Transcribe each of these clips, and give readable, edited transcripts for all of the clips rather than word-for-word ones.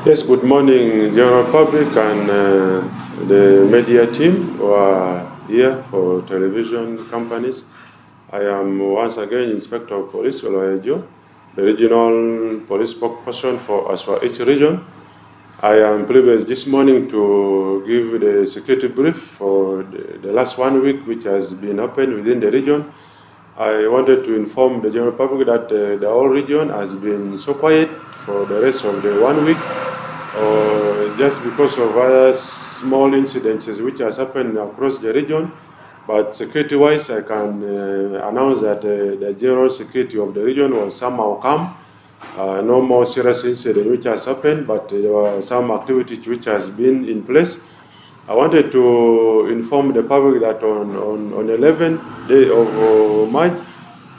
Yes, good morning, general public and the media team who are here for television companies. I am once again Inspector of Police Oloyejo, the regional police spokesperson for Aswa each region. I am privileged this morning to give the security brief for the last 1 week which has been happened within the region. I wanted to inform the general public that the whole region has been so quiet for the rest of the 1 week, just because of other small incidences which has happened across the region. But security-wise, I can announce that the general security of the region was somehow calm. No more serious incident which has happened, but there were some activities which has been in place. I wanted to inform the public that on 11th day of March,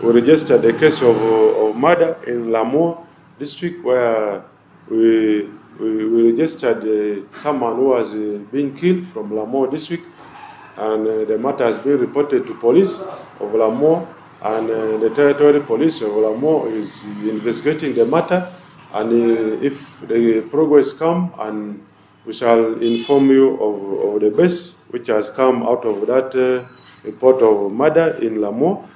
we registered a case of murder in Lamour district, where we registered someone who was being killed from Lamour district, and the matter has been reported to police of Lamour, and the territory police of Lamour is investigating the matter, and if the progress come, and we shall inform you of the best which has come out of that report of murder in Lamour.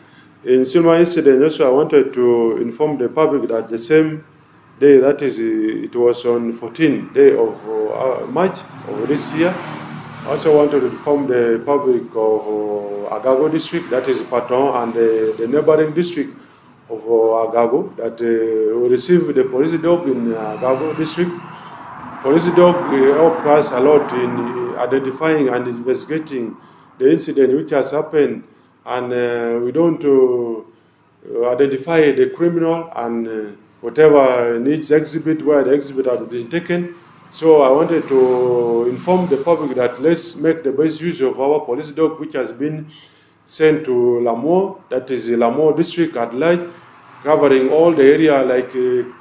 In similar incident, also I wanted to inform the public that the same day, that is, it was on 14th day of March of this year, I also wanted to inform the public of Agago district, that is Patton, and the neighboring district of Agago, that we received the police dog in Agago district. Police dog helped us a lot in identifying and investigating the incident which has happened, and we don't identify the criminal and whatever needs exhibit, where the exhibit has been taken. So I wanted to inform the public that let's make the best use of our police dog which has been sent to Lamour, that is Lamour district at large, covering all the area like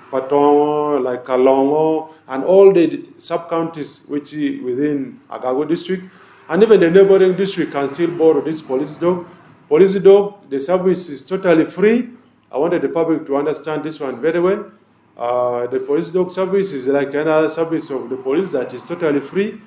Patton, like Kalongo, and all the sub-counties which is within Agago district, and even the neighboring district can still borrow this police dog. Police dog, the service is totally free. I wanted the public to understand this one very well. The police dog service is like another service of the police that is totally free,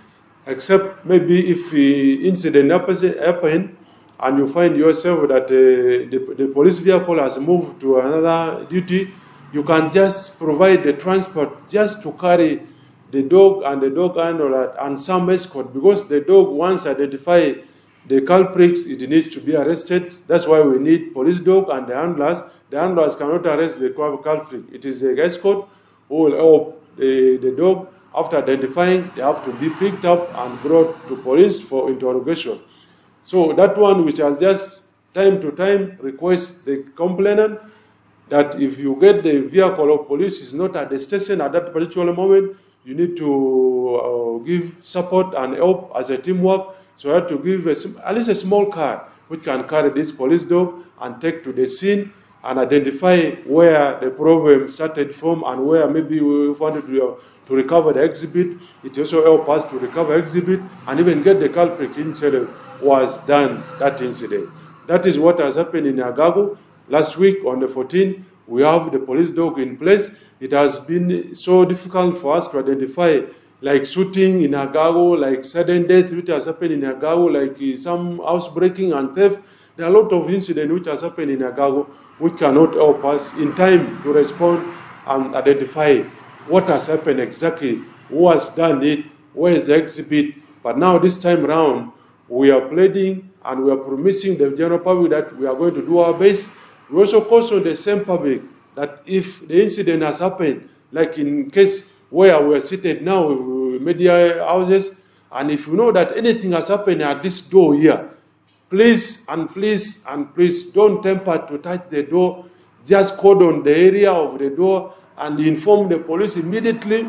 except maybe if incident happen and you find yourself that the police vehicle has moved to another duty, you can just provide the transport just to carry the dog and the dog handler and some escort, because the dog, once identified the culprits, it needs to be arrested. That's why we need police dog and the handlers. The handlers cannot arrest the culprit. It is the escort who will help the dog. After identifying, they have to be picked up and brought to police for interrogation. So that one, we shall just time to time request the complainant that if you get the vehicle of police is not at the station at that particular moment, you need to give support and help as a teamwork. So you have to give at least a small car which can carry this police dog and take to the scene and identify where the problem started from and where maybe we wanted to recover the exhibit. It also helps us to recover exhibit and even get the culprit himself was done that incident. That is what has happened in Agago. Last week on the 14th, we have the police dog in place. It has been so difficult for us to identify, like shooting in Agago, like sudden death which has happened in Agago, like some housebreaking and theft. There are a lot of incidents which has happened in Agago which cannot help us in time to respond and identify what has happened exactly, who has done it, where is the exhibit. But now this time around, we are pleading and we are promising the general public that we are going to do our best. We also caution the same public that if the incident has happened, like in case where we are seated now with media houses, and if you know that anything has happened at this door here, please and please and please don't temper to touch the door. Just cordon the area of the door and inform the police immediately.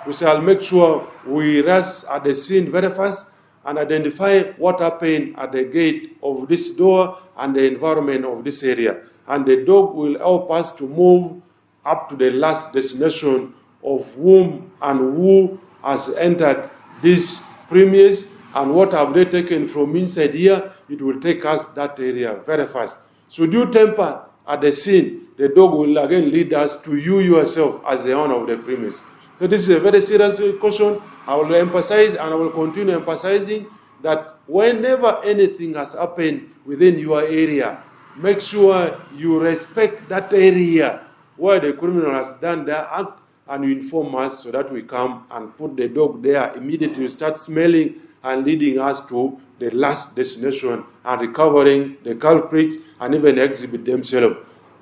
We shall make sure we rush at the scene very fast and identify what happened at the gate of this door and the environment of this area. And the dog will help us to move up to the last destination of whom and who has entered this premise and what have they taken from inside here. It will take us that area very fast. Should you temper at the scene, the dog will again lead us to you yourself as the owner of the premise. So this is a very serious caution. I will emphasize and I will continue emphasizing that whenever anything has happened within your area, make sure you respect that area where the criminal has done their act, and you inform us so that we come and put the dog there immediately, start smelling and leading us to the last destination and recovering the culprits and even exhibit themselves.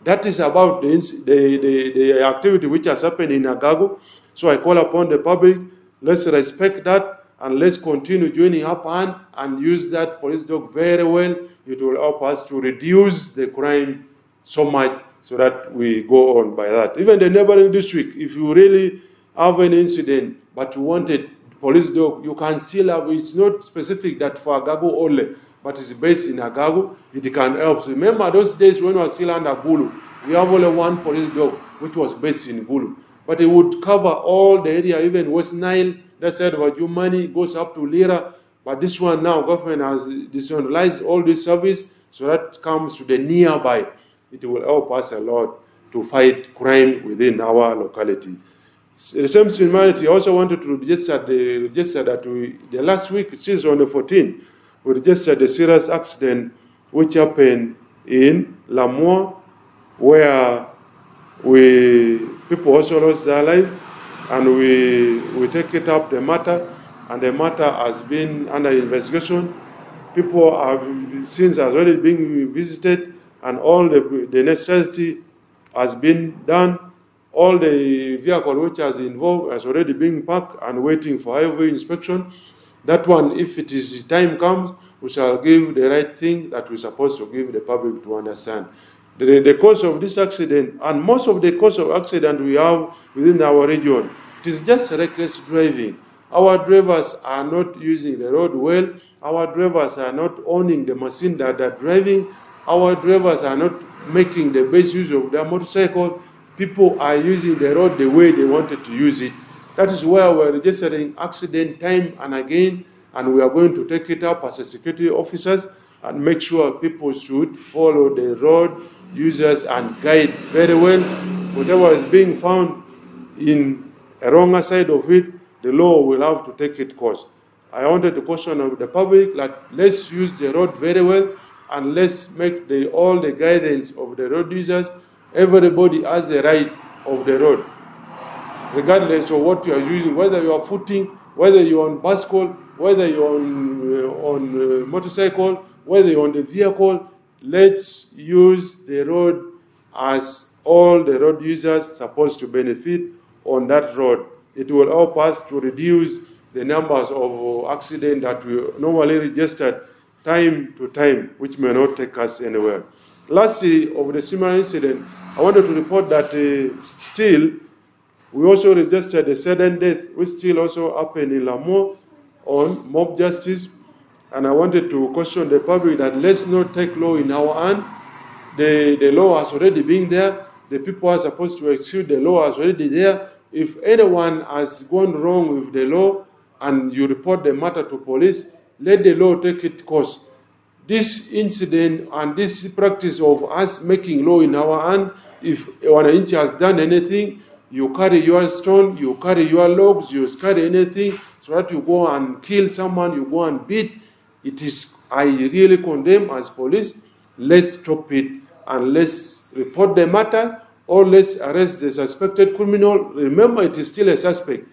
That is about the activity which has happened in Agago. So I call upon the public, let's respect that and let's continue joining up and use that police dog very well. It will help us to reduce the crime so much so that we go on by that. Even the neighboring district, if you really have an incident but you wanted police dog, you can still have, it's not specific that for Agago only, but it's based in Agago, it can help. So remember those days when we were still under Gulu, we have only one police dog which was based in Gulu. But it would cover all the area, even West Nile, that side of Adjumani, goes up to Lira. But this one now, government has decentralized all this service, so that comes to the nearby. It will help us a lot to fight crime within our locality. The same similarity, I also wanted to register that the last week, since on the 14th, we registered the serious accident which happened in Lamour, where people also lost their life, and we take it up the matter, and the matter has been under investigation. People have since has already been visited, and all the necessity has been done. All the vehicle which has involved has already been parked and waiting for highway inspection. That one, if it is time comes, we shall give the right thing that we're supposed to give the public to understand. The cause of this accident, and most of the cause of accident we have within our region, it is just reckless driving. Our drivers are not using the road well. Our drivers are not owning the machine that they're driving. Our drivers are not making the best use of their motorcycle. People are using the road the way they wanted to use it. That is where we're registering accident time and again, and we are going to take it up as a security officers and make sure people should follow the road users and guide very well. Whatever is being found in a wrong side of it, the law will have to take its course. I wanted to caution of the public that let's use the road very well, and let's make all the guidance of the road users. Everybody has the right of the road, regardless of what you are using, whether you are footing, whether you're on bicycle, whether you're on motorcycle, whether you're on the vehicle. Let's use the road as all the road users supposed to benefit on that road. It will help us to reduce the numbers of accidents that we normally register time to time, which may not take us anywhere. Lastly, of the similar incident, I wanted to report that still, we also registered a sudden death, which still also happened in Lamour on mob justice. And I wanted to caution the public that let's not take law in our hand. The law has already been there. The people are supposed to execute the law has already there. If anyone has gone wrong with the law and you report the matter to police, let the law take its course. This incident and this practice of us making law in our hand, if one inch has done anything, you carry your stone, you carry your logs, you carry anything, so that you go and kill someone, you go and beat. It is, I really condemn as police. Let's stop it and let's report the matter, or let's arrest the suspected criminal. Remember, it is still a suspect.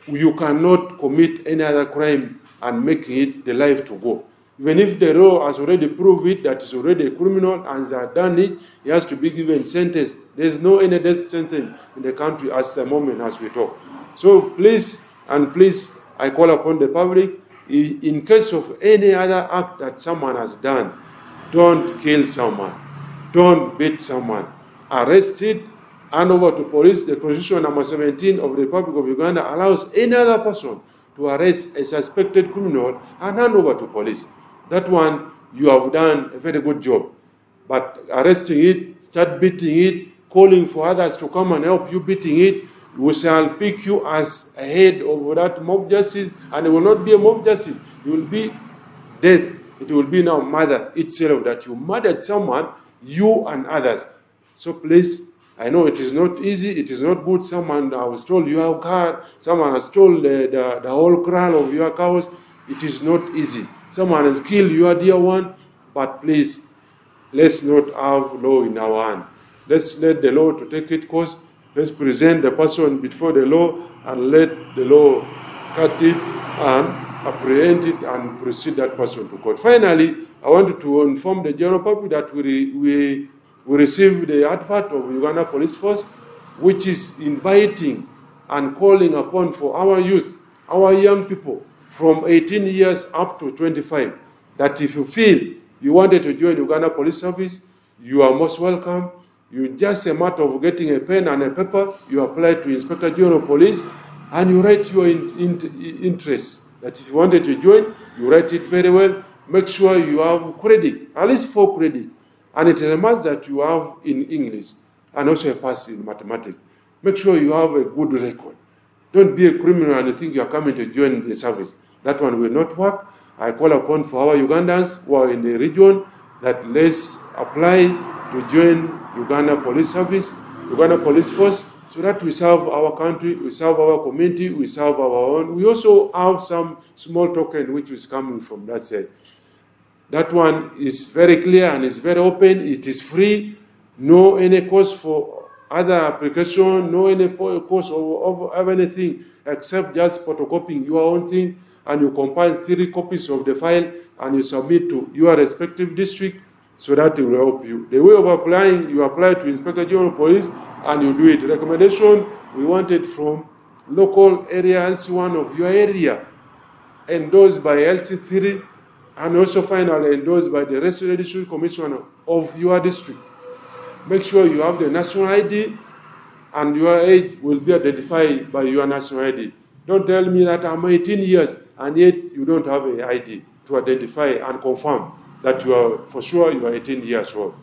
You cannot commit any other crime and make it the life to go. Even if the law has already proved it, that is already a criminal and they have done it, he has to be given sentence. There is no any death sentence in the country at the moment as we talk. So please, I call upon the public, in case of any other act that someone has done, don't kill someone, don't beat someone, arrest it, hand over to police. The Constitution number 17 of the Republic of Uganda allows any other person to arrest a suspected criminal and hand over to police. That one, you have done a very good job. But arresting it, start beating it, calling for others to come and help you beating it, we shall pick you as a head of that mob justice, and it will not be a mob justice. It will be death. It will be now murder itself, that you murdered someone, you and others. So please, I know it is not easy, it is not good. Someone has stole your car, someone has stole the whole crown of your cows. It is not easy. Someone has killed your dear one, but please, let's not have law in our hand. Let's let the law to take its course. Let's present the person before the law and let the law cut it and apprehend it and proceed that person to court. Finally, I wanted to inform the general public that we received the advert of Uganda Police Force, which is inviting and calling upon for our youth, our young people, from 18 years up to 25, that if you feel you wanted to join Uganda Police Service, you are most welcome. You just a matter of getting a pen and a paper, you apply to Inspector General Police, and you write your interest. That if you wanted to join, you write it very well. Make sure you have credit, at least 4 credit. And it is a must that you have in English and also a pass in mathematics. Make sure you have a good record. Don't be a criminal and think you are coming to join the service. That one will not work. I call upon for our Ugandans who are in the region that let's apply to join Uganda Police Service, Uganda Police Force, so that we serve our country, we serve our community, we serve our own. We also have some small token which is coming from that side. That one is very clear and is very open. It is free. No any cost for other application, no any cost of anything except just photocopying your own thing, and you compile 3 copies of the file and you submit to your respective district, so that it will help you. The way of applying, you apply to Inspector General Police and you do it. Recommendation, we want it from local area LC1 of your area, endorsed by LC3, and also finally endorsed by the Resident District Commissioner of your district. Make sure you have the national ID and your age will be identified by your national ID. Don't tell me that I'm 18 years and yet you don't have an ID to identify and confirm that you are, for sure, you are 18 years old.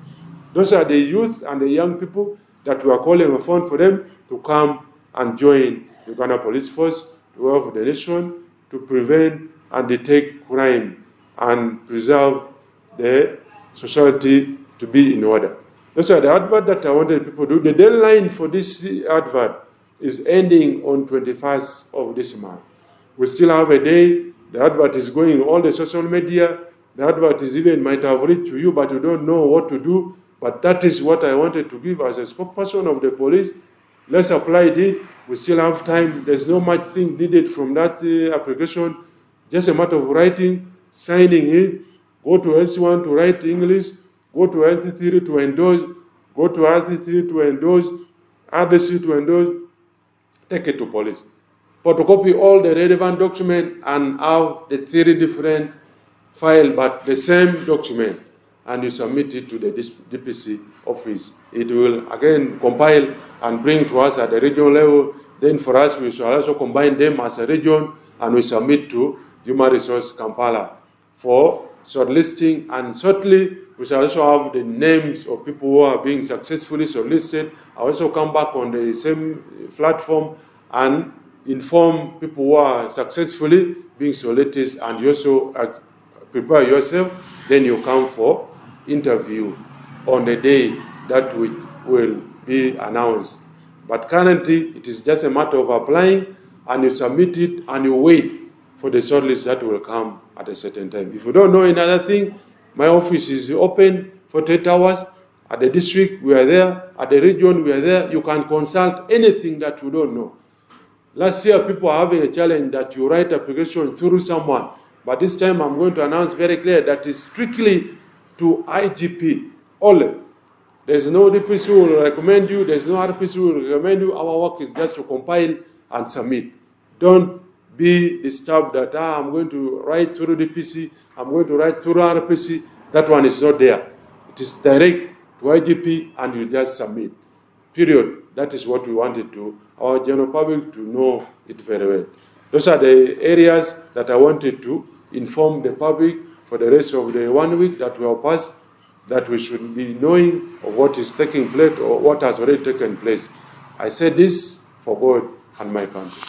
Those are the youth and the young people that we are calling upon for them to come and join the Uganda Police Force to help the nation to prevent and detect crime and preserve the society to be in order. Those are the advert that I wanted people to do. The deadline for this advert is ending on 21st of this month. We still have a day. The advert is going on all the social media. The advert is even might have reached to you, but you don't know what to do. But that is what I wanted to give as a spokesperson of the police. Let's apply it. We still have time. There's no much thing needed from that application. Just a matter of writing, signing it, go to LC1 to write English, go to LC3 to endorse, go to LC3 to endorse, RDC to endorse, take it to police. Photocopy all the relevant document and have the 3 different files, but the same document, and you submit it to the DPC office. It will again compile and bring to us at the regional level. Then for us, we shall also combine them as a region and we submit to Human Resource Kampala for shortlisting, and shortly we shall also have the names of people who are being successfully shortlisted. I also come back on the same platform and inform people who are successfully being shortlisted, and you also prepare yourself. Then you come for interview on the day that will be announced. But currently, it is just a matter of applying, and you submit it, and you wait for the shortlist that will come at a certain time. If you don't know another thing, my office is open for 8 hours. At the district, we are there. At the region, we are there. You can consult anything that you don't know. Last year, people are having a challenge that you write application through someone. But this time, I'm going to announce very clear that it's strictly to IGP only. There's no DPC who will recommend you. There's no RPC who will recommend you. Our work is just to compile and submit. Don't be disturbed that I'm going to write through DPC, I'm going to write through RPC. That one is not there. It is direct to IGP and you just submit. Period. That is what we wanted to our general public to know it very well. Those are the areas that I wanted to inform the public for the rest of the 1 week that we have passed, that we should be knowing of what is taking place or what has already taken place. I said this for God and my country.